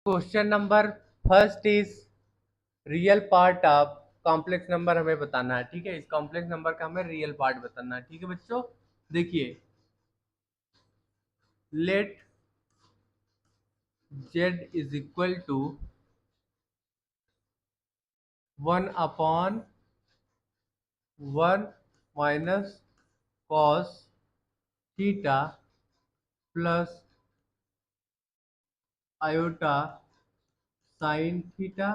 Question number first is real part of complex number हमें बताना है। ठीक है, इस कॉम्प्लेक्स नंबर का हमें रियल पार्ट बताना है। ठीक है बच्चों, देखिए let z is equal to 1/1 minus cos theta plus iota sine theta.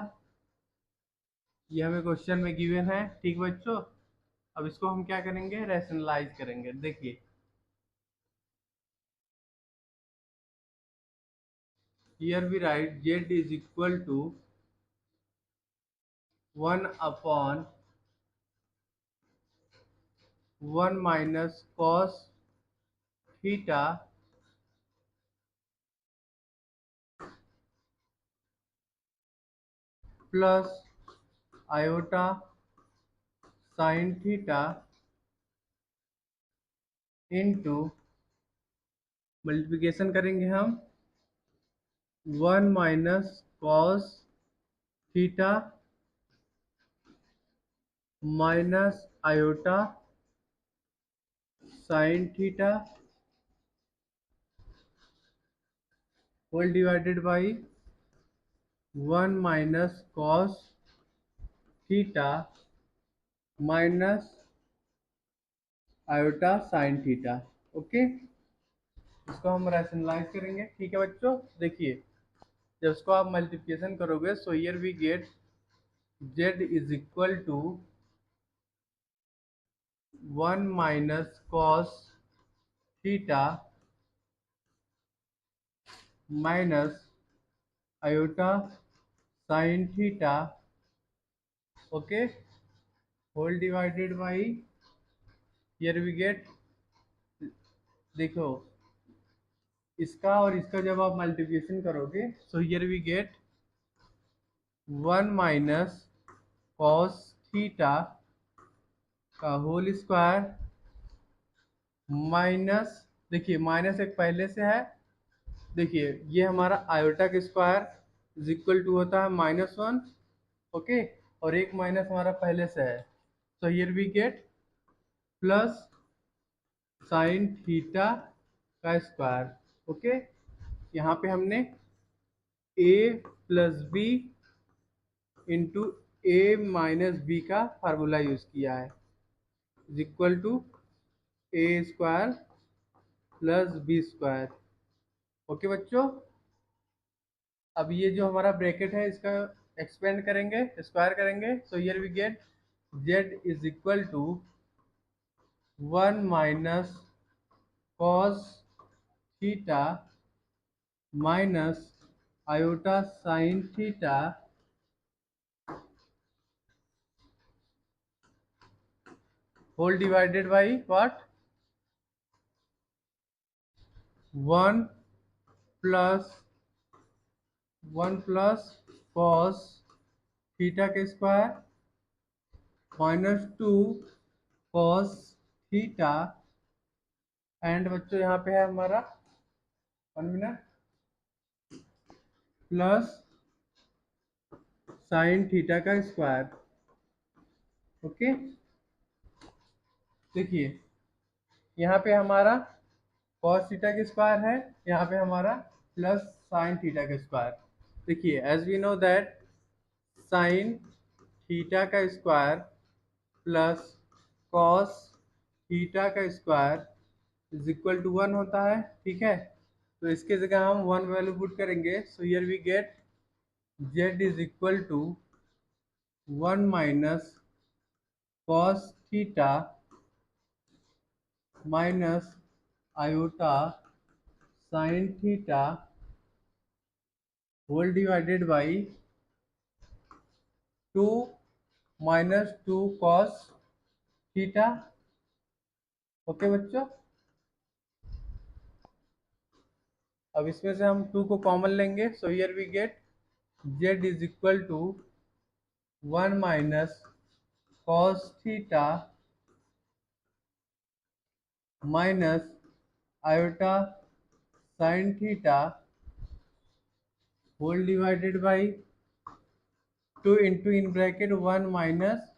ये हमें क्वेश्चन में गिवन है। ठीक बच्चों, अब इसको हम क्या करेंगे, रैशनलाइज करेंगे। देखिए here we write z is equal to 1/1 minus cos theta plus iota sine theta into multiplication करेंगे हम 1 minus cos theta minus iota sine theta whole divided by 1 minus cos theta minus iota sine theta. Okay, इसको हम rationalise करेंगे। ठीक है बच्चों, देखिए जब इसको आप मल्टीप्लिकेशन करोगे so here we get z is equal to 1 minus cos theta minus iota sine theta okay whole divided by here we get, देखो इसका और इसका जब आप मल्टीप्लिकेशन करोगे so here we get 1 minus cos theta का whole square minus, देखिए minus एक पहले से है, देखिए ये हमारा आयोटा का स्क्वायर इज इक्वल टू होता है -1। ओके, और एक माइनस हमारा पहले से है, so here we get plus sine theta का स्क्वायर। ओके, यहाँ पे हमने a plus b into a minus b का फार्मूला यूज किया है, is equal to a square plus b square. Okay बच्चों, अब ये जो हमारा ब्रैकेट है इसका एक्सपेंड करेंगे, स्क्वायर करेंगे, so here we get z is equal to 1 minus cos theta minus iota sine theta whole divided by what 1 plus 1 plus cos theta के स्क्वायर -2 कॉस थीटा एंड बच्चों यहाँ पे है हमारा 1 मिनट प्लस साइन थीटा का square. Okay, देखिए यहाँ पे हमारा कॉस थीटा का स्क्वायर है, यहाँ पे हमारा प्लस साइन थीटा का स्क्वायर। देखिए as we know that sine theta का स्क्वायर प्लस कॉस थीटा का स्क्वायर इज इक्वल टू 1 होता है। ठीक है, तो इसके जगह हम 1 वैल्यू पुट करेंगे, so here we get z is equal to 1 minus cos theta minus iota sine theta whole divided by 2 minus 2 cos theta. Okay बच्चों, अब इसमें से हम 2 को कॉमन लेंगे, so here we get z is equal to 1 minus cos theta minus iota sine theta whole divided by 2 into in bracket 1 minus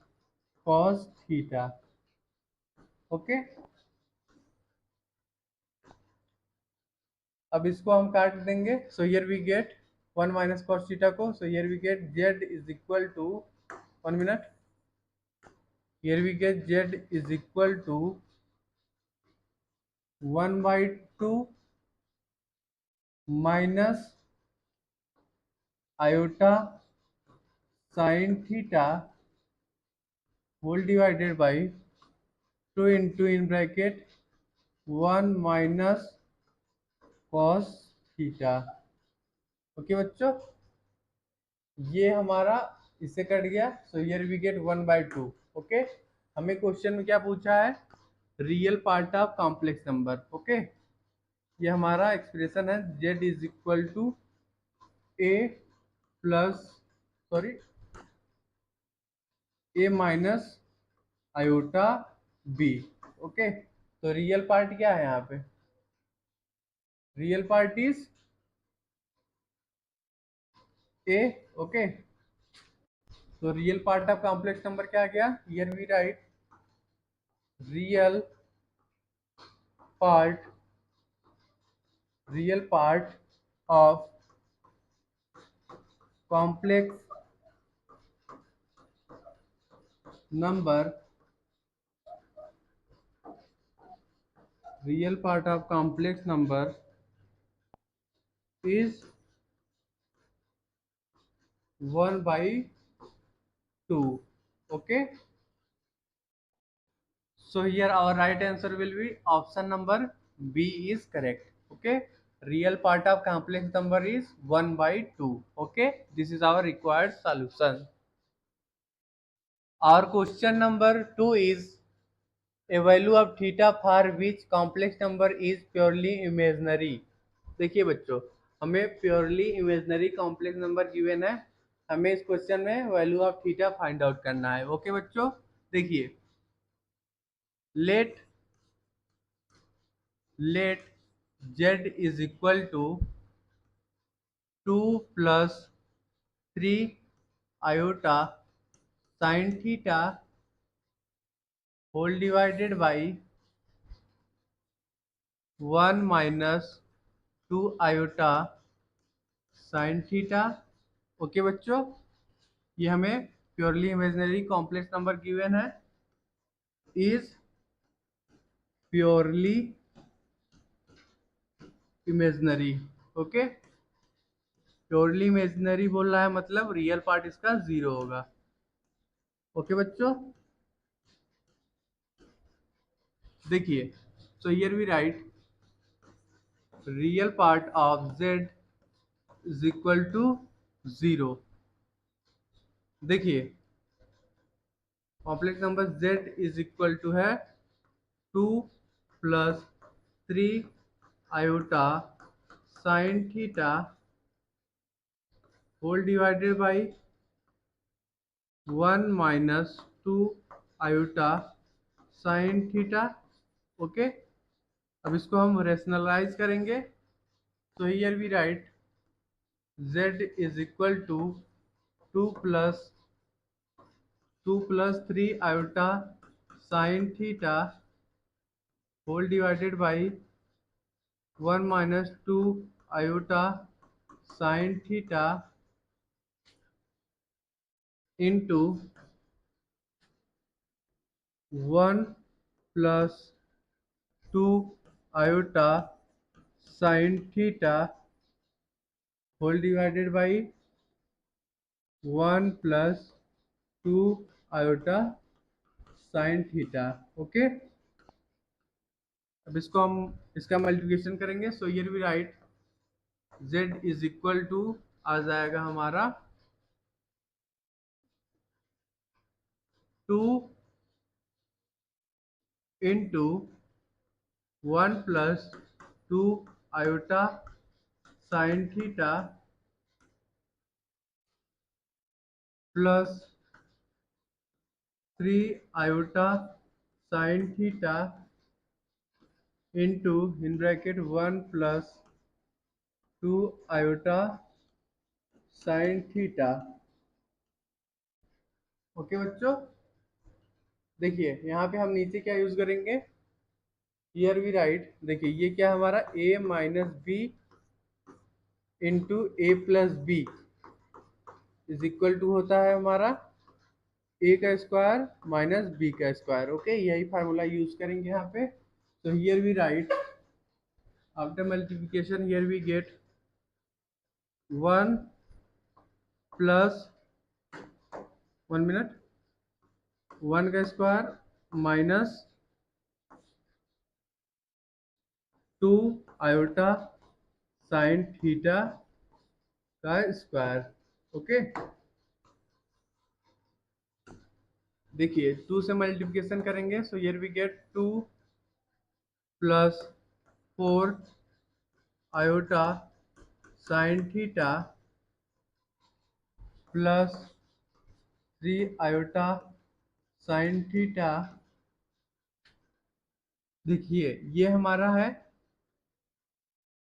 cos theta. Okay, अब इसको हम काट देंगे। So here we get 1 minus cos theta को, so here we get z is equal to, 1 minute, here we get z is equal to 1/2 minus iota sine theta whole divided by 2 into in bracket 1 minus cos theta. Okay बच्चों, ये हमारा इससे cut गया, so here we get 1/2। Okay, हमें question में क्या पूछा है, real part of complex number. Okay, ये हमारा एक्सप्रेशन है z is equal to a plus, sorry, a minus iota b. Okay, तो रियल पार्ट क्या है यहाँ पे, real part is a. Okay, तो real part of complex number क्या गया, here we write real part, real part of complex number, real part of complex number is 1/2। okay, so here our right answer will be option number B is correct। okay, real part of complex number is 1/2। okay, this is our required solution। our question number 2 is a value of theta for which complex number is purely imaginary। देखिए बच्चों, हमें purely imaginary complex number given है, हमें इस question में value of theta find out करना है। Okay बच्चों, देखिए, let let z is equal to 2 plus 3 iota sine theta whole divided by 1 minus 2 iota sine theta. Okay बच्चों, ये हमें purely imaginary complex number given है, is purely imaginary. Okay, purely imaginary बोल रहा है मतलब रियल पार्ट इसका 0 होगा। ओके बच्चों, देखिए, so here we write real part of z is equal to 0। देखिए, complex number z is equal to है 2 plus 3 iota sine theta whole divided by 1 minus 2 iota sine theta. Okay, अब इसको हम rationalise करेंगे, तो here we write z is equal to 2 plus 3 iota sine theta whole divided by 1 minus 2 iota sine theta into 1 plus 2 iota sine theta whole divided by 1 plus 2 iota sine theta. Okay, अब इसको हम इसका multiplication करेंगे, so here we write z is equal to आ जाएगा हमारा 2 into 1 plus 2 iota sine theta plus 3 iota sine theta into in bracket 1 plus 2 iota sine theta. Okay बच्चों, देखिए यहाँ पे हम नीचे क्या यूज करेंगे, हियर वी राइट, देखिए ये क्या है हमारा a minus b into a plus b is equal to होता है हमारा a का स्क्वायर माइनस b का स्क्वायर। ओके, यही फार्मूला यूज करेंगे यहाँ पे। तो here we write, after multiplication here we get 1 plus 1 minute 1 का square minus 2 iota sine theta का स्क्वायर। ओके, देखिए 2 से मल्टीप्लिकेशन करेंगे, so here we get 2 plus 4 iota sine theta plus 3 iota sine theta. देखिए ये हमारा है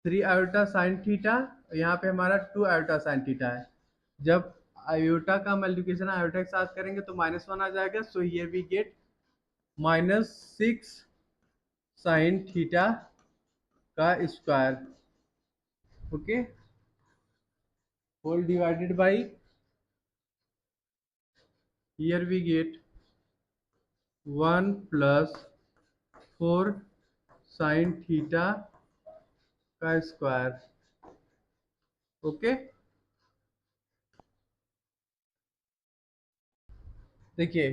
3 आयोटा साइन थीटा, यहाँ पे हमारा 2 आयोटा साइन थीटा है। जब आयोटा का मल्टीप्लिकेशन आयोटा के साथ करेंगे तो -1 आ जाएगा, so here we get -6 sine theta का square. Okay, whole divided by, here we get 1 plus 4 sine theta का स्क्वायर। ओके, देखिए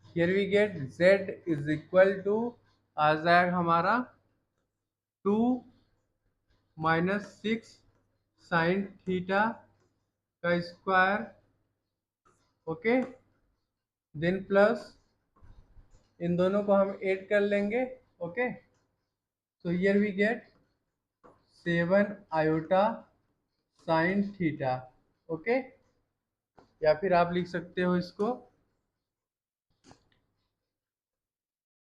here we get z is equal to आ जाएगा हमारा 2 माइनस 6 साइन थीटा का स्क्वायर। ओके, देन प्लस इन दोनों को हम ऐड कर लेंगे। Okay, so here we get 7 iota sine theta. Okay, या फिर आप लिख सकते हो इसको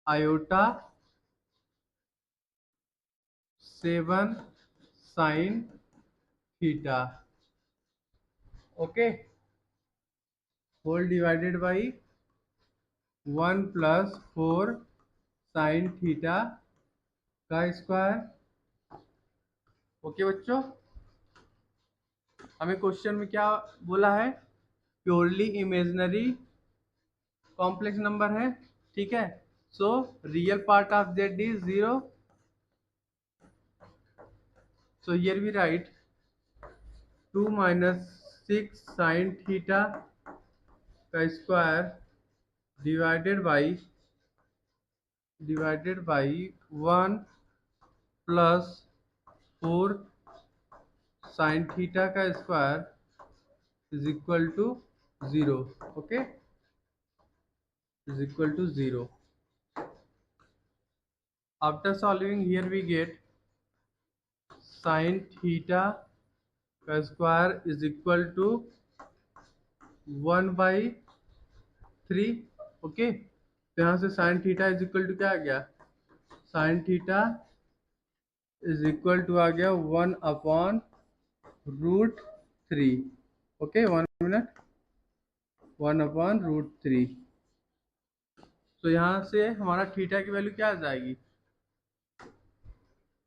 iota 7 sine theta. Okay, whole divided by 1 plus 4 sine theta का स्क्वायर। ओके बच्चों, हमें क्वेश्चन में क्या बोला है, प्योरली इमेजिनरी कॉम्प्लेक्स नंबर है। ठीक है, so real part of z is 0, so here we write 2 minus 6 sine theta का square divided by 1 plus 4 sine theta का square is equal to 0। Okay, is equal to 0। After solving here we get sine theta का square is equal to 1/3। Okay, तो यहाँ से sine theta is equal to क्या आ गया, sine theta is equal to आ गया 1/√3। Okay, 1 minute 1/√3। तो यहाँ से हमारा थीटा की वैल्यू क्या आ जाएगी,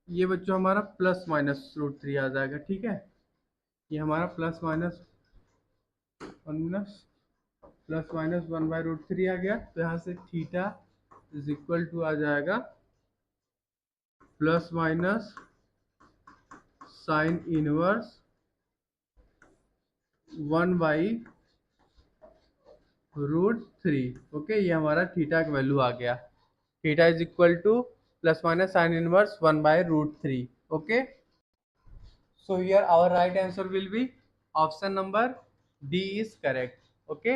ये बच्चों हमारा +-√3 आ जाएगा। ठीक है, ये हमारा +- 1 मिनट +-1/√3 आ गया। तो यहाँ से थीटा इज इक्वल टू आ जाएगा plus minus sine inverse 1/√3। Okay, ये हमारा थीटा का वैल्यू आ गया, theta is equal to +- sine inverse 1/√3। Okay, so here our right answer will be option number D is correct. Okay,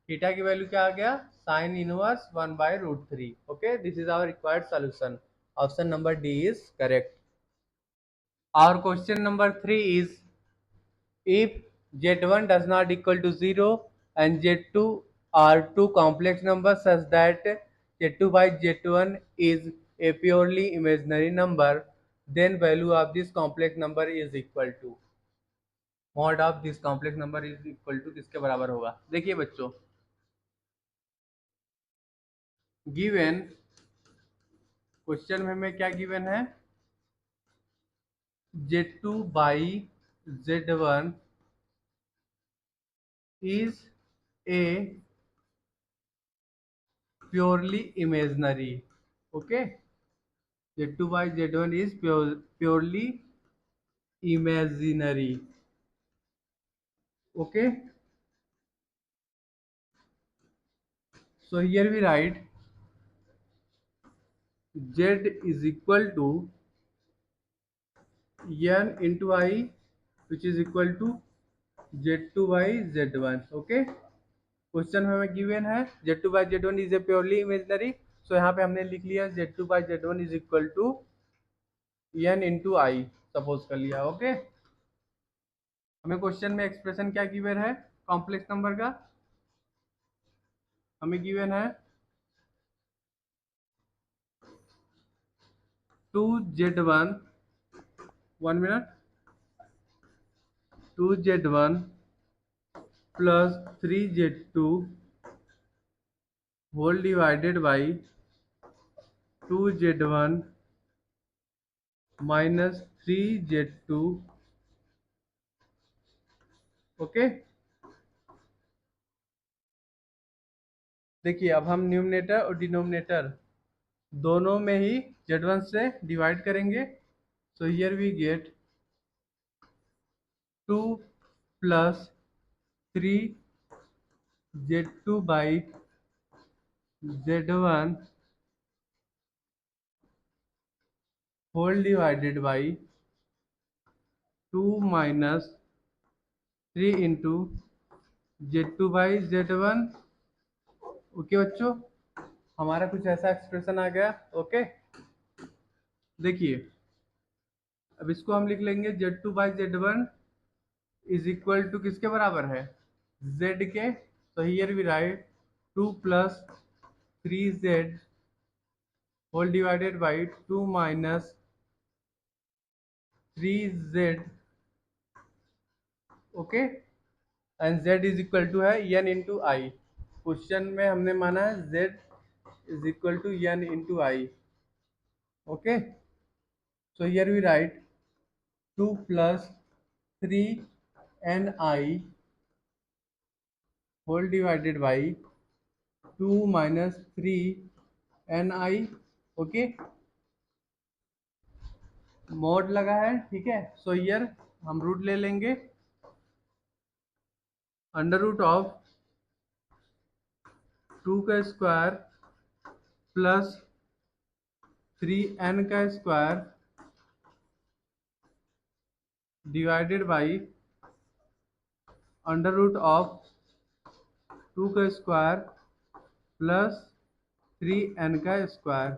theta की value क्या आ गया, sine inverse 1/√3। Okay, this is our required solution, option number D is correct. Our question number 3 is, if Z1 does not equal to 0 and Z2 are two complex numbers such that Z2 by Z1 is a purely imaginary number, then value of this complex number is equal to। Mod of this complex number is equal to किसके बराबर होगा। देखिए बच्चों, given question में हमें क्या given है, Z2 by Z1 is a purely imaginary. Okay, Z2 by Z1 is purely imaginary. Okay, so here we write Z is equal to n into I, which is equal to Z2 by Z1. Okay, question में हमें given है Z2 by Z1 is a purely imaginary, so यहाँ पे हमने लिख लिया Z2 by Z1 is equal to n into i, suppose कर लिया। ओके, हमें क्वेश्चन में एक्सप्रेशन क्या गिवन है कॉम्प्लेक्स नंबर का, हमें गिवन है 2Z1, 1 minute, 2Z1 plus 3Z2 whole divided by 2Z1 minus 3Z2। Okay, देखिए अब हम न्यूमरेटर और डिनोमिनेटर दोनों में ही Z1 से डिवाइड करेंगे, so here we get 2 plus 3Z2 by Z1 whole divided by 2 minus 3 into Z2 by Z1। Okay बच्चों, हमारा कुछ ऐसा एक्सप्रेशन आ गया। ओके, देखिए अब इसको हम लिख लेंगे Z2 by Z1 is equal to किसके बराबर है, Z के। तो here we write 2 plus 3Z whole divided by 2 minus 3Z। Okay, and Z is equal to है n इंटू आई। क्वेश्चन में हमने माना है Z is equal to n into i. Okay, so here we write 2 plus 3ni whole divided by 2 minus 3ni। Okay, mod लगा है, ठीक है। So here हम रूट ले लेंगे, अंडर रूट ऑफ 2 का स्क्वायर प्लस 3n का square divided by under root of 2 का स्क्वायर प्लस 3n का स्क्वायर।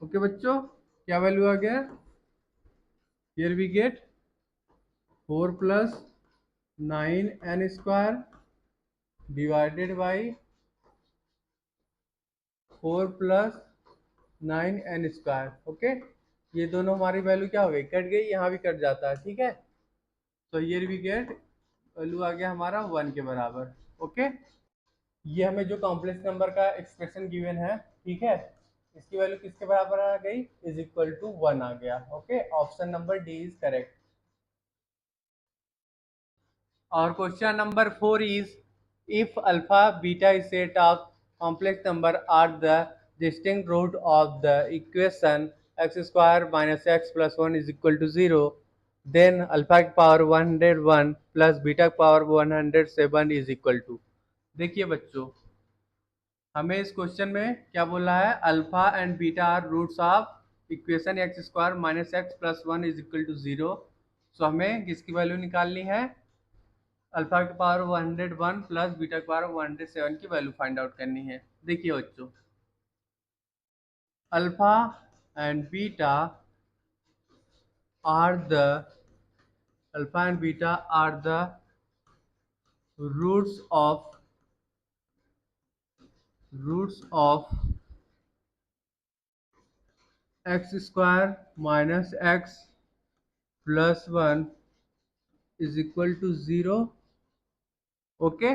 ओके बच्चों, क्या वैल्यू आ गया, here we get 4 plus 9n square divided by 4 plus 9n square. Okay, ये दोनों हमारी वैल्यू क्या हो गई, कट गई, यहाँ भी कट जाता है, ठीक है। तो हियर वी गेट वैल्यू आ गया हमारा 1 के बराबर। ओके, ये हमें जो कॉम्प्लेक्स नंबर का एक्सप्रेशन गिवन है, ठीक है, इसकी वैल्यू किसके बराबर आ गई, इज इक्वल टू 1 आ गया। Okay, option number D is correct. और question number 4 is if alpha beta set of complex number are the distinct root of the equation x square minus x plus 1 is equal to 0, then alpha की power 101 plus beta की power 107 is equal to। देखिए बच्चों, हमें इस question में क्या बोला है, alpha and beta are roots of equation x square minus x plus 1 is equal to 0। So हमें किसकी वैल्यू निकालनी है, अल्फा की पावर 101 प्लस बीटा की पावर 107 की वैल्यू फाइंड आउट करनी है। देखिए बच्चों, alpha and beta are the alpha and beta are the roots of x square minus x plus 1 is equal to 0। Okay,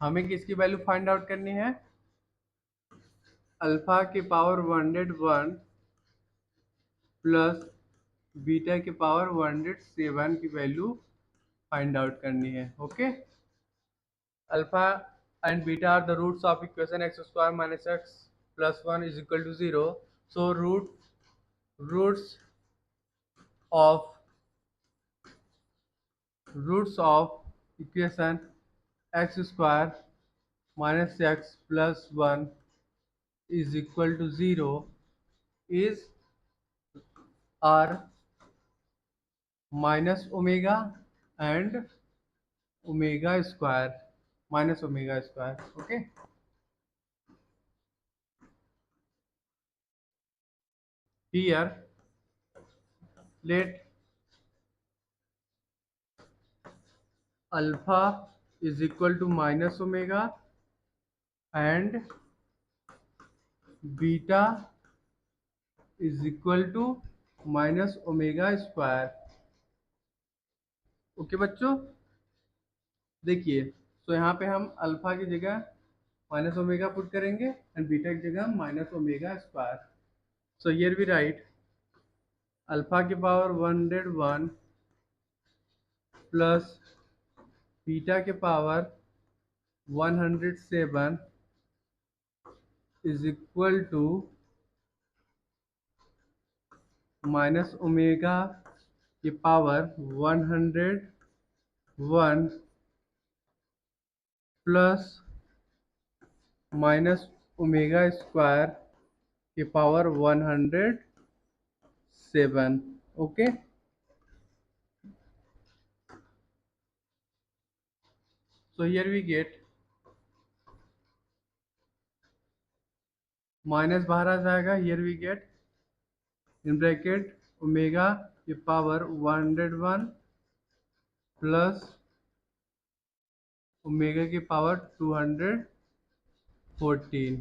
हमें किसकी वैल्यू फाइंड आउट करनी है? अल्फा के पावर 101 प्लस बीटा के पावर 107 की वैल्यू फाइंड आउट करनी है। Okay, alpha and beta are the roots of equation x square minus x plus 1 is equal to 0। So roots of equation x square minus x plus 1 is equal to 0 is r minus omega and omega square minus omega square. Okay, here let alpha is equal to minus omega and beta is equal to minus omega square. Okay बच्चों, देखिए, तो यहाँ पे हम alpha की जगह minus omega put करेंगे and beta की जगह minus omega square. So here we write alpha की पावर 101 प्लस बीटा के power 107 is equal to minus omega की power 101 plus minus omega square की power 107। Okay, so here we get minus बाहर आ जाएगा। here we get in bracket omega की power 101 plus omega की power 214।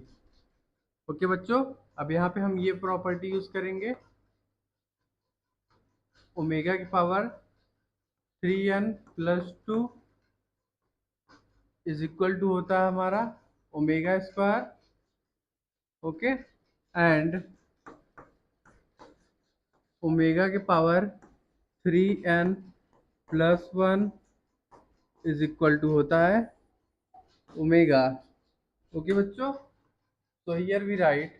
Okay बच्चों, अब यहाँ पे हम ये प्रॉपर्टी यूज करेंगे। ओमेगा की power 3n plus 2 is equal to होता है हमारा omega square. Okay, and omega के power 3n plus 1 is equal to होता है ओमेगा। ओके बच्चों, so here we write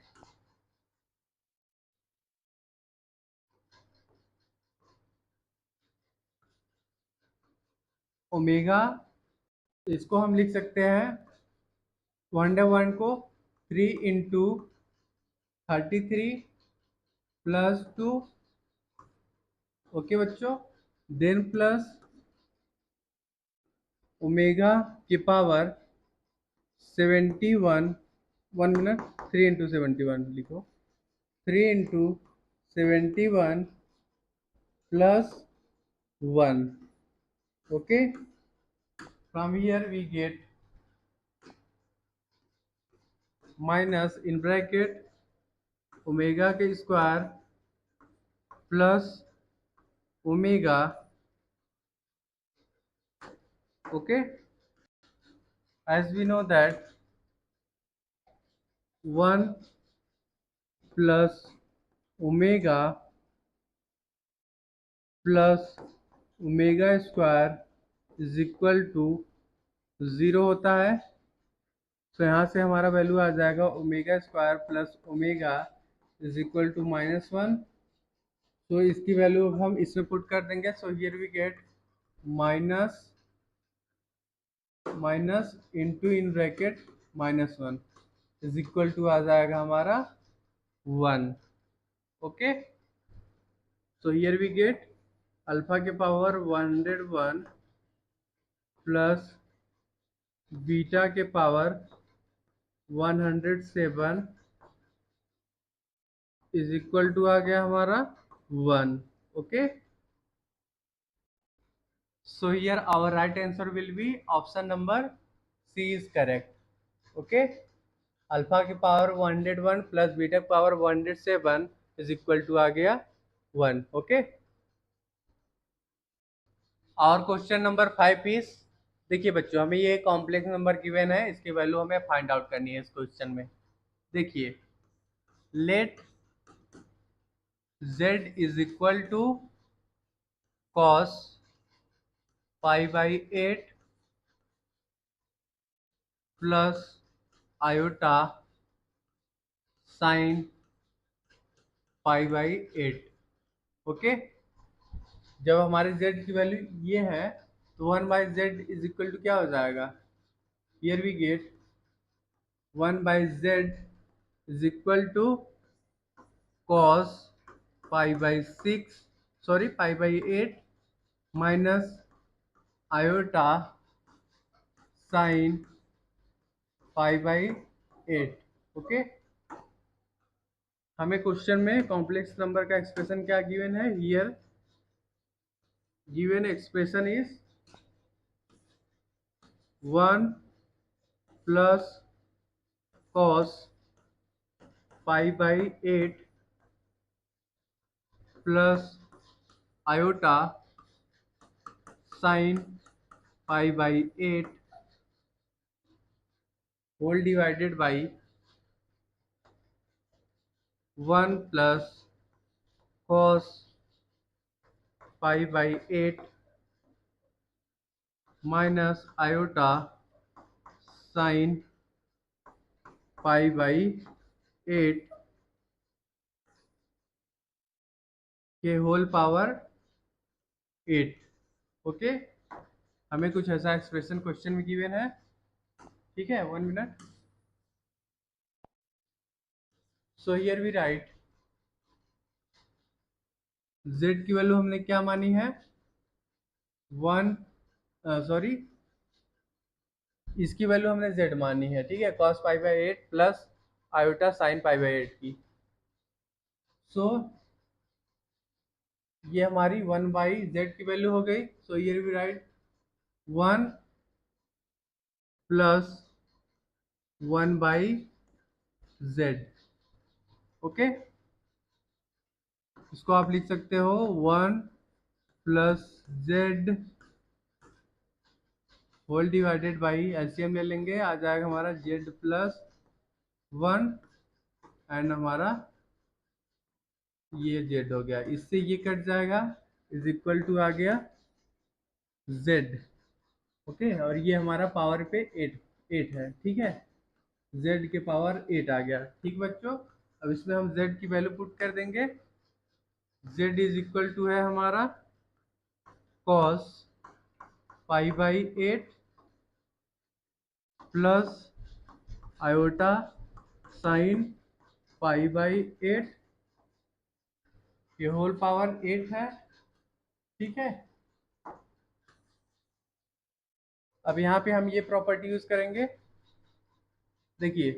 omega, इसको हम लिख सकते हैं 1/1 को 3 इंटू 33 प्लस 2। ओके बच्चों, देन प्लस ओमेगा की पावर 71, 1 मिनट, 3 इंटू 71 लिखो, 3 into 71 plus 1। Okay, from here we get minus in bracket omega के square plus omega. Okay, as we know that 1 plus omega plus omega square is equal to 0 होता है। तो यहाँ से हमारा value आ जाएगा omega square plus omega is equal to -1। तो इसकी वैल्यू अब हम इसमें पुट कर देंगे। So here we get minus minus into in bracket -1 is equal to आ जाएगा हमारा 1। Okay, so here we get alpha के पावर 101 प्लस बीटा के पावर 107 इज इक्वल टू आ गया हमारा 1। Okay, so here our right answer will be option number C is correct. Okay, alpha की power 101 plus beta की power 107 is equal to आ गया 1। Okay. और क्वेश्चन नंबर 5 इज, देखिए बच्चों हमें ये कॉम्प्लेक्स नंबर गिवन है, इसकी वैल्यू हमें फाइंड आउट करनी है इस क्वेश्चन में। देखिए, let z is equal to cos pi by 8 plus iota sine pi by 8। Okay. जब हमारे z की वैल्यू ये है तो 1/z इज इक्वल टू क्या हो जाएगा, here we get 1/z is equal to cos pi by 6, sorry pi by 8 minus iota sine pi by 8। Okay. हमें क्वेश्चन में कॉम्प्लेक्स नंबर का एक्सप्रेशन क्या गिवन है, here given expression is 1 plus cos pi by 8 plus iota sine pi by 8 whole divided by 1 plus cos pi by 8 minus iota sine pi by 8 के whole power 8। Okay. हमें कुछ ऐसा expression question में given है, ठीक है। 1 minute. So here we write z की value हमने क्या मानी है, 1, सॉरी इसकी वैल्यू हमने z मानी है, ठीक है, cos pi by 8 plus iota sine pi by 8 की। सो ये हमारी 1/z की वैल्यू हो गई। So here we write 1 plus 1/z। Okay. इसको आप लिख सकते हो 1 plus z whole divided by, LCM ले लेंगे, आ जाएगा हमारा z प्लस 1 एंड हमारा ये z हो गया, इससे ये कट जाएगा, इज इक्वल टू आ गया z। ओके। और ये हमारा पावर पे 8 है, ठीक है, z के पावर 8 आ गया। ठीक बच्चों, अब इसमें हम z की वैल्यू पुट कर देंगे। z इज इक्वल टू है हमारा cos pi by 8 plus iota sine pi by 8 ये होल पावर 8 है, ठीक है। अब यहाँ पे हम ये प्रॉपर्टी यूज करेंगे। देखिए,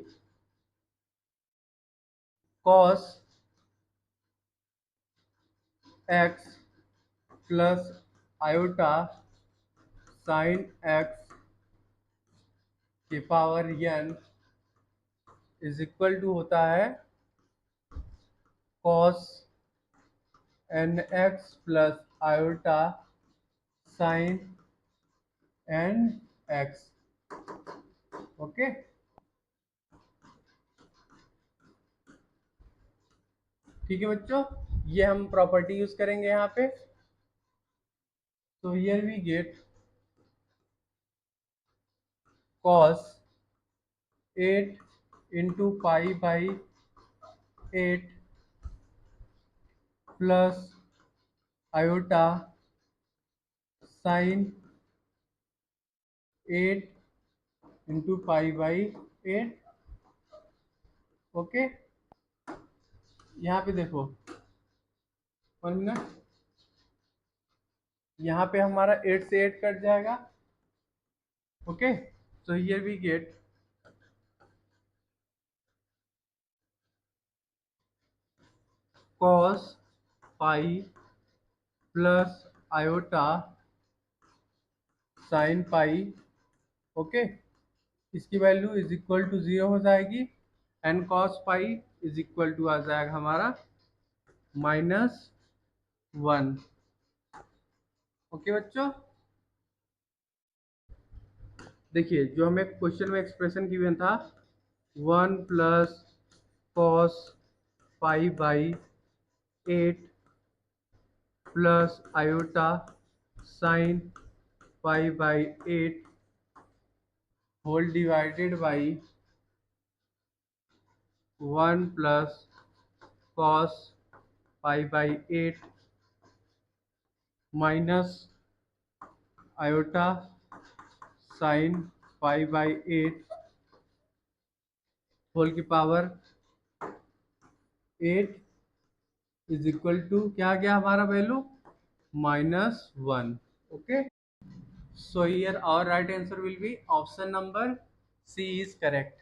cos x plus iota sine x के power n is equal to होता है cos nx plus iota sine n x। Okay. ठीक है बच्चों, ये हम प्रॉपर्टी यूज करेंगे यहाँ पे। तो here we get cos 8 into pi by 8 plus iota sine 8 into pi by 8। Okay. यहाँ पे देखो 1 मिनट, यहाँ पे हमारा 8 से 8 कट जाएगा। Okay. So here we get cos pi plus iota sine pi. Okay. इसकी वैल्यू इज इक्वल टू 0 हो जाएगी and cos pi is equal to आ जाएगा हमारा -1 1। ओके बच्चों, देखिए जो हमें क्वेश्चन में एक्सप्रेशन गिवन था 1 + cos π/8 plus iota sine π/8 whole divided by 1 + cos π/8 minus iota sine π/8 whole की पावर 8 इज इक्वल टू क्या आ गया हमारा value -1। Okay, so here our right answer will be option number C is correct.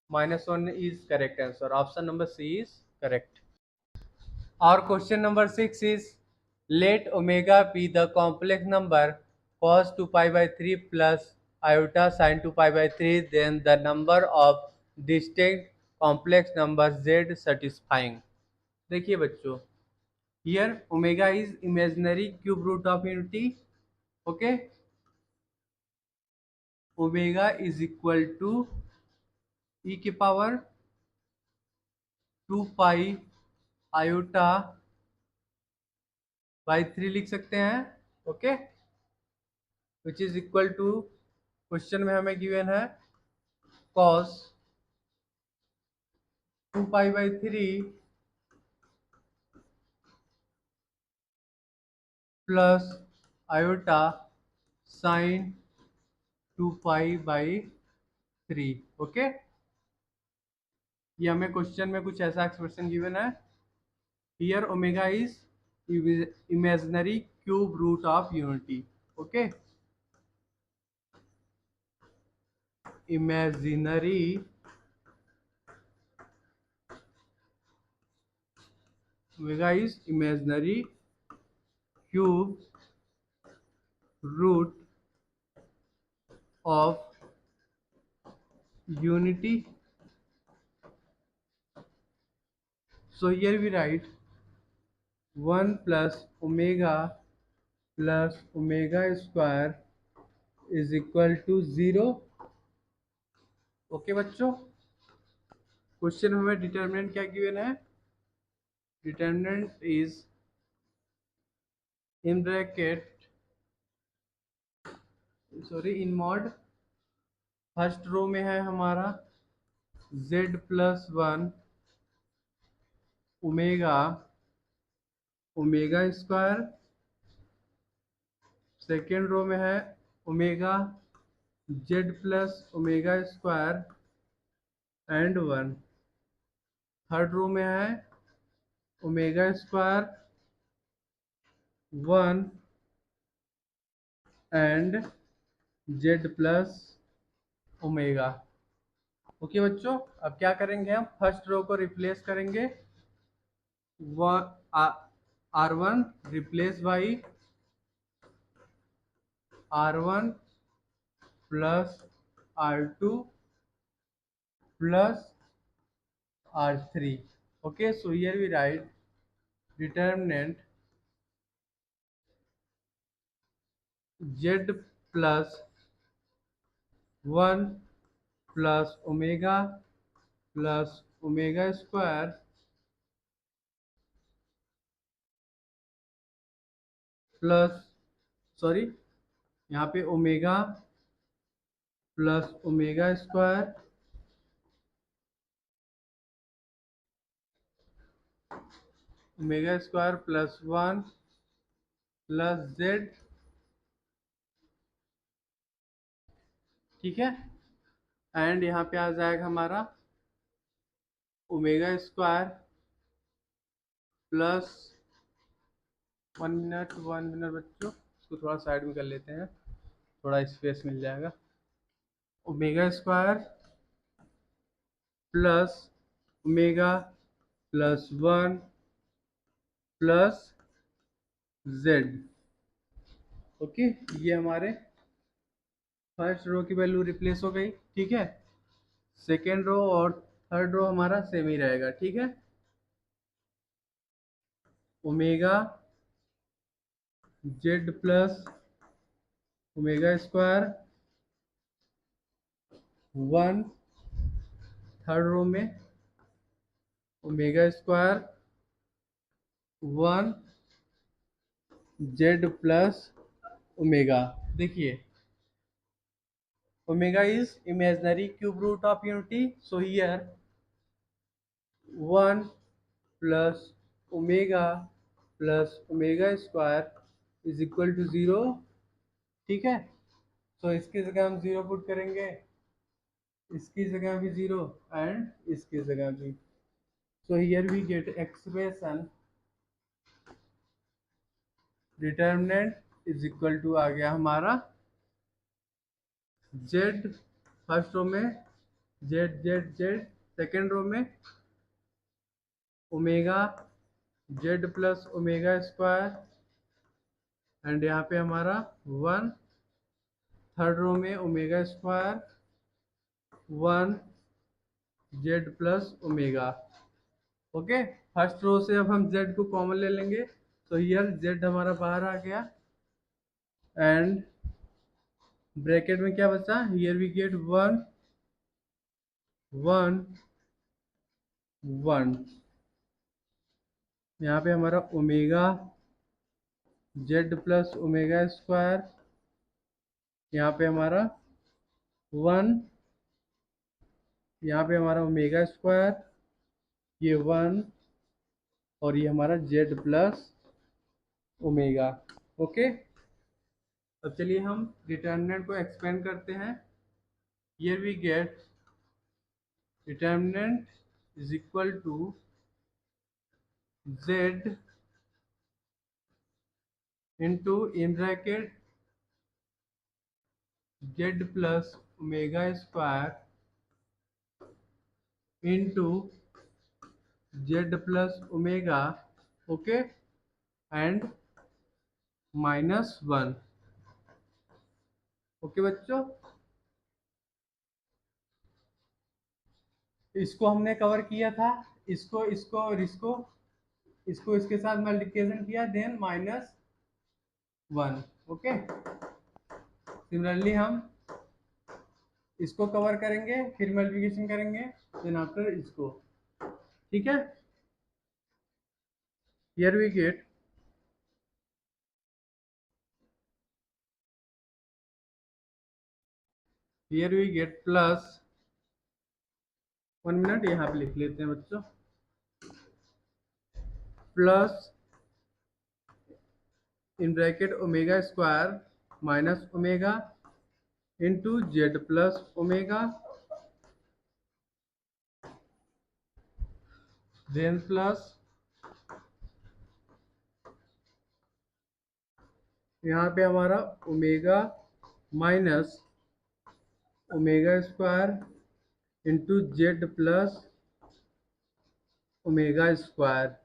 -1 is correct answer. Option number C is correct. Our question number 6 is let omega be the complex number cos 2π/3 plus iota sin 2π/3, then the number of distinct complex numbers z satisfying. देखिए बच्चों, here omega is imaginary cube root of unity. Okay, omega is equal to e की power 2 pi iota by 3 लिख सकते हैं। Okay, which is equal to question में हमें given है cos 2π/3 plus iota sine 2π/3। Okay, ये हमें क्वेश्चन में कुछ ऐसा एक्सप्रेशन गिवन है। Here omega is imaginary cube root of unity. Okay, imaginary omega is imaginary cube root of unity. So here we write 1 plus omega square is equal to 0। Okay बच्चों, question में हमें determinant क्या given है? Determinant is in bracket in mod first row में है हमारा z+1 omega square, second row में है ओमेगा z+ओमेगा स्क्वायर एंड 1, थर्ड रो में है ओमेगा स्क्वायर 1 एंड z+ओमेगा। ओके बच्चों, अब क्या करेंगे, हम फर्स्ट रो को रिप्लेस करेंगे। R1 replace by R1 plus R2 plus R3। Okay, so here we write determinant z+1 plus omega square plus यहाँ पे omega plus omega square plus 1 plus z। ठीक है, एंड यहाँ पे आ जाएगा हमारा ओमेगा स्क्वायर प्लस 1 मिनट बच्चों, इसको थोड़ा साइड में कर लेते हैं, थोड़ा स्पेस मिल जाएगा। Omega square plus omega plus 1 plus z। Okay, ये हमारे फर्स्ट रो की वैल्यू रिप्लेस हो गई। ठीक है, सेकेंड रो और थर्ड रो हमारा सेम ही रहेगा। ठीक है, omega z plus omega square 1 third row में omega square 1 z plus omega. देखिए omega is imaginary cube root of unity, so here 1 plus omega square is equal to 0। ठीक है, तो इसकी जगह हम 0 पुट करेंगे, इसकी जगह भी 0 एंड इसकी जगह भी। So here we get expression determinant is equal to आ गया हमारा z फर्स्ट रो में z सेकेंड रो में omega z plus omega square and यहाँ पे हमारा 1 थर्ड रो में omega square 1 z plus omega. Okay, first row से अब हम z को कॉमन ले लेंगे, तो हियर z हमारा बाहर आ गया एंड ब्रैकेट में क्या बचा, हियर वी गेट 1 1 1। यहाँ पे हमारा omega z plus omega square, यहाँ पे हमारा 1, यहाँ पे हमारा ओमेगा स्क्वायर, ये 1 और ये हमारा जेड प्लस ओमेगा। ओके, अब चलिए हम डिटर्मिनेंट को एक्सपेंड करते हैं। Here we get determinant is equal to z into in bracket z plus omega square into z plus omega. Okay, and -1। Okay बच्चों, इसको हमने कवर किया था, इसको इसको और इसको इसके साथ मल्टीप्लिकेशन किया, देन -1। ओके, सिमिलरली हम इसको कवर करेंगे, फिर मल्टीप्लिकेशन करेंगे, देन आफ्टर इसको। ठीक है, here we get plus 1 minute यहाँ पे लिख लेते हैं बच्चों, plus in bracket omega square minus omega into z plus omega, then plus यहाँ पे हमारा omega minus omega square into z plus omega square.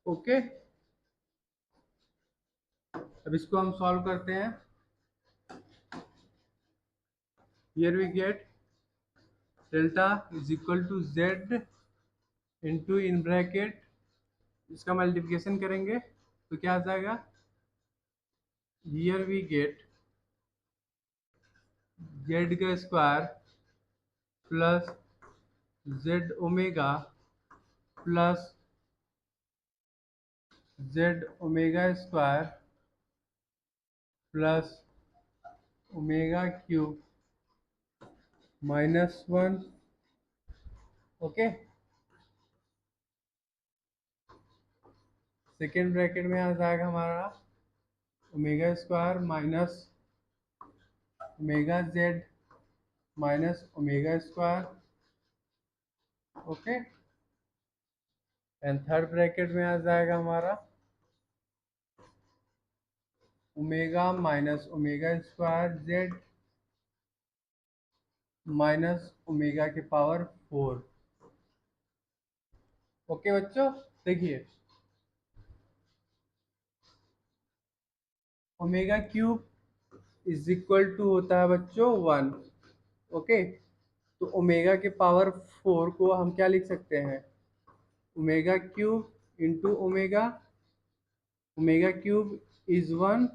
Okay, अब इसको हम सॉल्व करते हैं। Here we get delta is equal to z into in bracket, इसका multiplication करेंगे तो क्या आ जाएगा, हियर वी गेट जेड का square plus z omega plus z omega square plus omega cube -1। Okay, second bracket में आ जाएगा हमारा omega square minus omega z minus omega square. Okay, and third bracket में आ जाएगा हमारा omega minus omega square z minus omega के power 4। Okay बच्चों, देखिए omega cube is equal to होता है बच्चों 1। ओके, तो ओमेगा के पावर 4 को हम क्या लिख सकते हैं, omega cube into omega, omega cube is 1,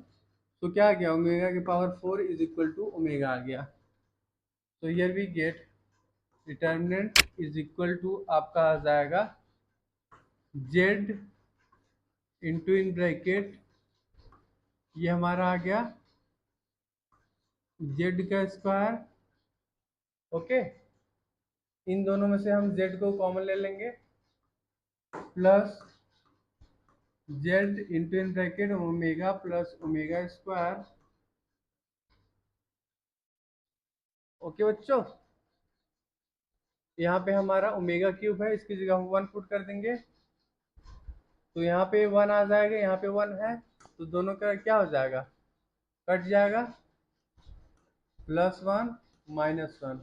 तो क्या आ गया, ओमेगा की power 4 is equal to omega आ गया। तो here we get determinant is equal to आपका आ जाएगा जेड इंटू इन ब्रैकेट, ये हमारा आ गया जेड का स्क्वायर। ओके, इन दोनों में से हम जेड को कॉमन ले लेंगे, plus Z into in bracket omega plus omega square. Okay बच्चों, यहाँ पे हमारा ओमेगा क्यूब है, इसकी जगह हम 1 पुट कर देंगे, तो यहाँ पे 1 आ जाएगा, यहाँ पे 1 है, तो दोनों का क्या हो जाएगा, कट जाएगा, +1 -1।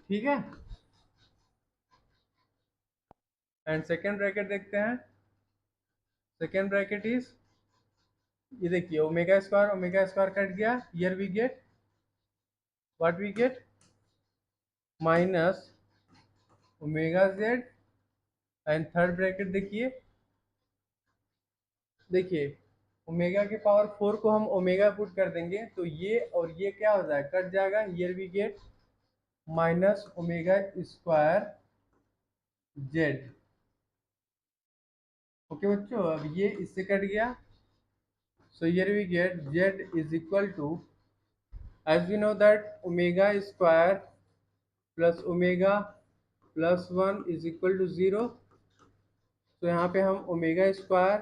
ठीक है, एंड सेकेंड ब्रैकेट देखते हैं। सेकेंड ब्रैकेट इज, ये देखिए ओमेगा स्क्वायर कट गया, here we get what we get minus omega z. And third bracket देखिए, देखिए ओमेगा के पावर 4 को हम ओमेगा पुट कर देंगे, तो ये और ये क्या हो जाएगा, कट जाएगा, here we get minus omega square z. Okay बच्चों, अब ये इससे कट गया, so here we get z is equal to, as we know that omega square plus omega plus 1 is equal to 0, तो यहाँ पे हम omega square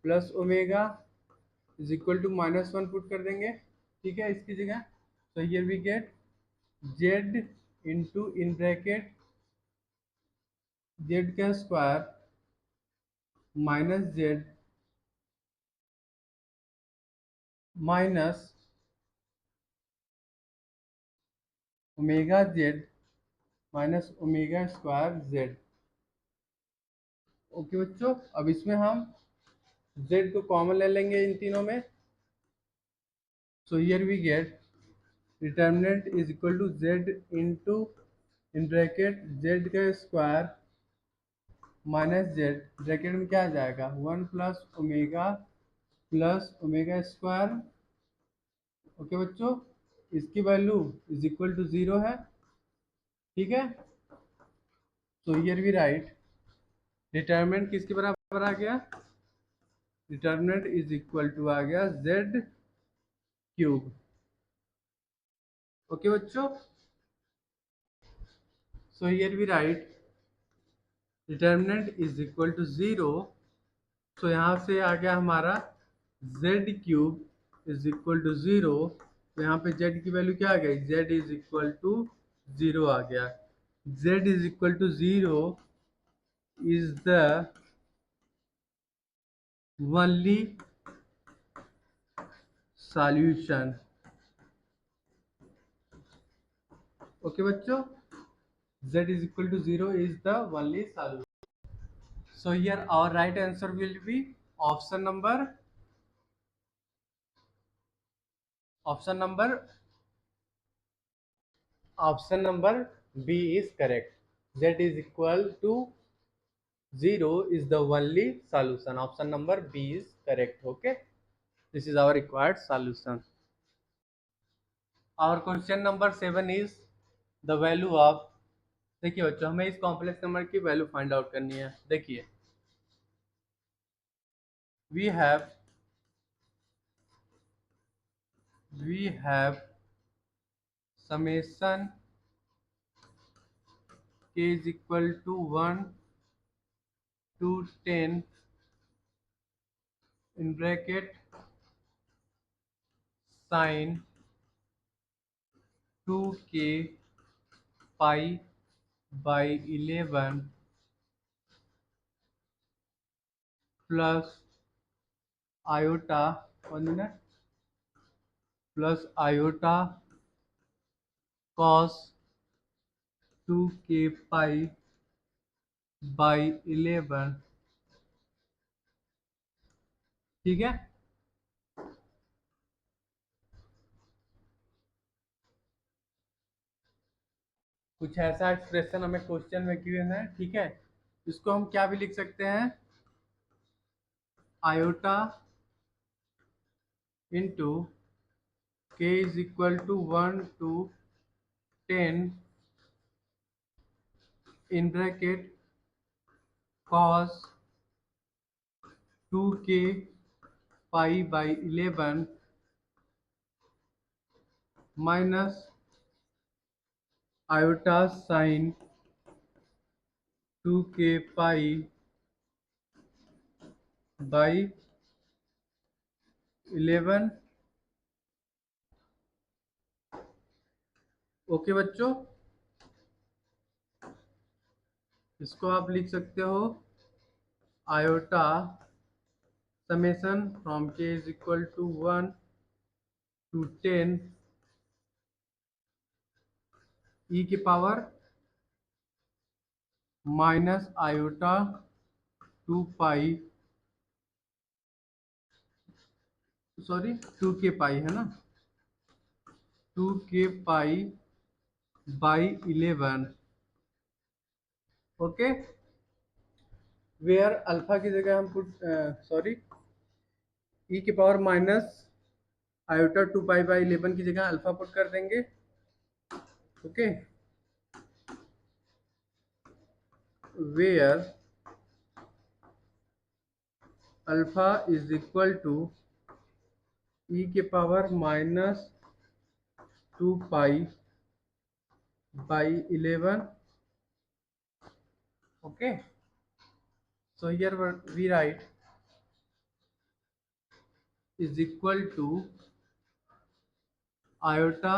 plus omega is equal to -1 put कर देंगे। ठीक है, इसकी जगह, तो here we get z into in bracket z का square minus z minus omega z minus omega square z. Okay बच्चों, अब इसमें हम z को कॉमन ले लेंगे इन तीनों में, so here we get determinant is equal to z into in bracket z का स्क्वायर माइनस जेड, ब्रैकेट में क्या आ जाएगा, 1 प्लस ओमेगा स्क्वायर। ओके बच्चों, इसकी वैल्यू इज इक्वल टू 0 है। ठीक है, so here we write determinant किसके बराबर आ गया, डिटर्मिनेंट इज इक्वल टू आ गया z क्यूब। ओके बच्चों, so here we write determinant is equal to 0, तो यहाँ से आ गया हमारा z cube is equal to 0, तो यहाँ पे z की वैल्यू क्या आ गई, z इज इक्वल टू 0 आ गया। z is equal to 0 is the only solution. Okay बच्चों, z is equal to 0 is the only solution. So here our right answer will be option number option number option number B is correct. Z is equal to 0 is the only solution. Option number B is correct. Okay, this is our required solution. Our question number 7 is the value of, देखिए बच्चों हमें इस complex number की value find out करनी है। देखिए we have summation k is equal to 1 to 10 in bracket sin 2k pi by 11 plus iota, 1 minute, plus iota cos 2k pi by 11। ठीक है, कुछ ऐसा एक्सप्रेशन हमें क्वेश्चन में गिवन है। ठीक है, इसको हम क्या भी लिख सकते हैं, iota into k is equal to 1 to 10 in bracket cos 2k pi by 11 minus iota sine 2k pi by 11। Okay बच्चों, इसको आप लिख सकते हो iota summation from k is equal to 1 to 10 e की power minus iota 2 pi, sorry 2k pi है ना, 2k pi by 11। Okay, where alpha की जगह हम पुट, सॉरी, ई की power minus iota 2 pi by 11 की जगह अल्फा पुट कर देंगे। Okay, where alpha is equal to e के power minus 2 pi by 11। Okay, so here we write is equal to iota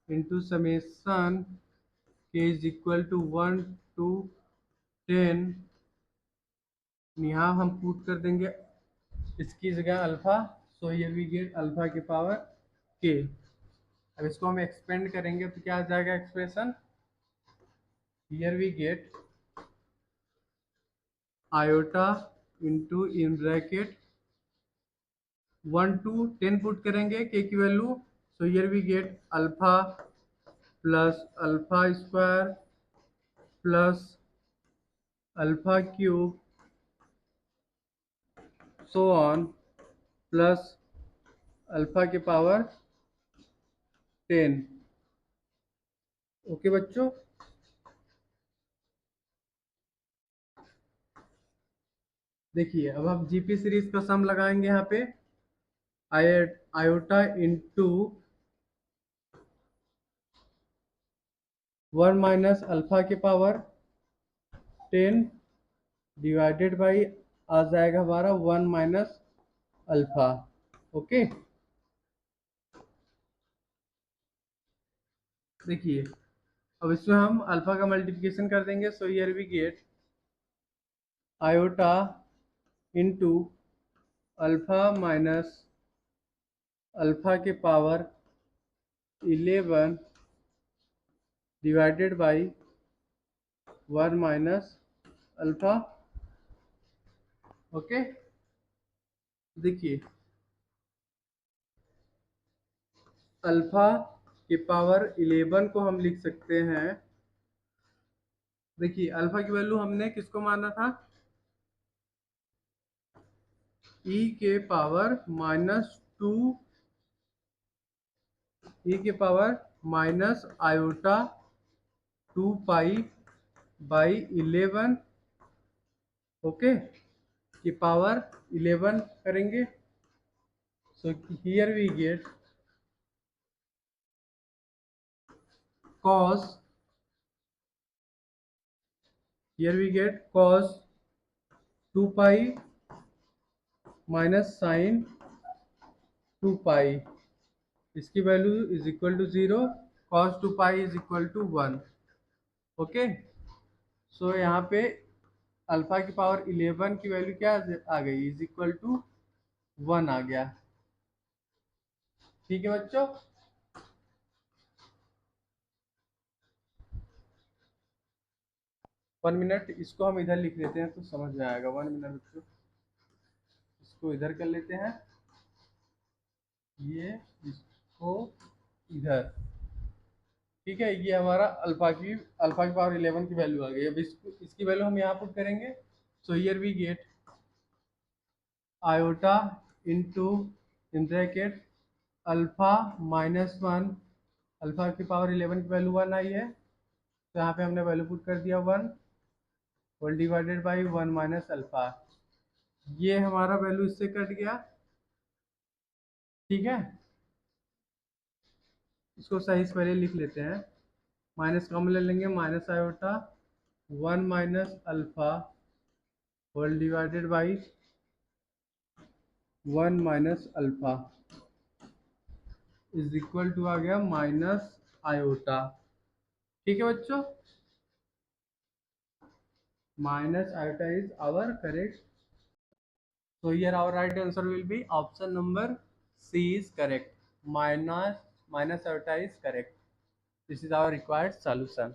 into summation k is equal to 1 to 10। यहाँ हम put कर देंगे इसकी जगह अल्फा, सो ये वी गेट अल्फा की power के। अब इसको हम एक्सपेंड करेंगे तो क्या आ जाएगा expression, here we get iota into in bracket 1 to 10 put करेंगे के की value, so here we get alpha plus alpha square plus alpha cube so on plus alpha के पावर 10। ओके बच्चों, देखिए अब हम जीपी सीरीज का सम लगाएंगे यहाँ पे, आयोटा इंटू 1 माइनस अल्फा के पावर 10 डिवाइडेड बाई आ जाएगा हमारा 1 माइनस अल्फा। ओके, देखिए अब इसमें हम अल्फा का मल्टीप्लिकेशन कर देंगे, so here we get iota into alpha minus alpha के power 11 divided by 1 minus alpha. Okay, देखिए अल्फा के पावर 11 को हम लिख सकते हैं, देखिए अल्फा की वैल्यू हमने किसको माना था, ई के पावर -2, ई के power minus iota 2 pi by 11। Okay, की पावर 11 करेंगे, so here we get cos, here we get cos 2 pi minus sine 2 pi, इसकी value is equal to 0, cos 2 pi is equal to 1। Okay, so यहाँ पे alpha की power 11 की value क्या आ गई, इज इक्वल टू 1 आ गया। ठीक है बच्चों, 1 मिनट इसको हम इधर लिख लेते हैं तो समझ में आएगा। 1 मिनट बच्चों, इसको इधर कर लेते हैं, ये इसको इधर, ठीक है, ये हमारा अल्फा की पावर 11 की वैल्यू आ गई। अब इसकी वैल्यू हम यहाँ पुट करेंगे। So here we get iota into in bracket alpha minus one, alpha की पावर 11 की वैल्यू 1 आई है, तो यहाँ पे हमने वैल्यू पुट कर दिया 1, whole divided by 1 minus alpha. ये हमारा वैल्यू इससे कट गया। ठीक है, इसको सही से पहले लिख लेते हैं। माइनस कॉमन ले लेंगे, minus iota 1 minus alpha whole divided by 1 minus alpha is equal to आ गया माइनस आयोटा। ठीक है बच्चों, minus iota is our correct. So here our right answer will be option number C is correct. Minus iota is correct. This is our required solution.